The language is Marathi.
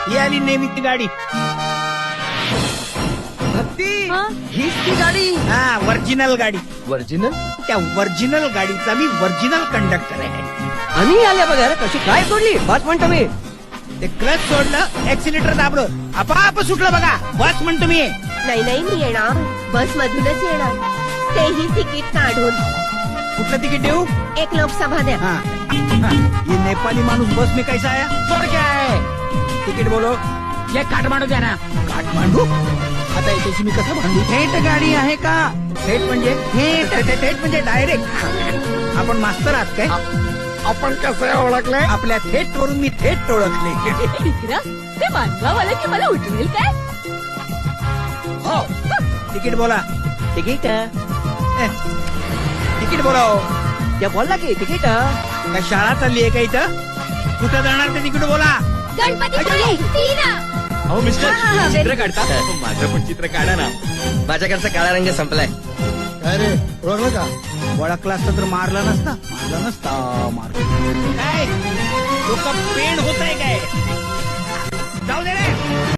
ही आली नेहमीची गाडी. भक्ती हा? हीच ती गाडी. हा, ओरिजिनल गाडी. ओरिजिनल त्या ओरिजिनल गाडीचा मी ओरिजिनल कंडक्टर आहे. आम्ही आल्या बघा कशी काय सोडली बस म्हणतो मी. ते क्लच सोडलं, एक्सिलेटर दाबलं, आपाप सुटलं बघा. बस म्हणतो मी. नाही नाही, मी येणार, बस मधूनच येणार, तेही तिकीट काढून. कुठलं तिकीट देऊ? एक लोकसभा द्या. हाँ, हाँ, ये नेपाली माणूस बस में कैसा आया? सोड काय तिकीट बोलो. ये काठमांडू द्या ना. काठमांडू? आता याच्याशी मी कसं भांडू? थेट गाडी आहे का? थेट म्हणजे थेट म्हणजे डायरेक्ट. आपण मास्तर आहात काय? आपण कसं ओळखलंय? आपल्या थेट वरून मी थेट ओळखले. तिकडं ते मानगाव की मला उठवेल काय? हो, तिकीट बोला. तिकीट तिकीट बोला. हो. त्या बोलला की तिकीट. काय शाळा चालली आहे का इथं? कुठं जाणार ते तिकीट बोला. गणपती अहो मिस्टर, हा, हा, हा, चित्र काढता? माझं पण चित्र काढा ना. माझ्याकडचा काळा रंग संपलाय. अरे ओळखलं का? ओळखला असता तर मारला नसता. काय डोकं पेन होत आहे काय? जाऊ दे रे.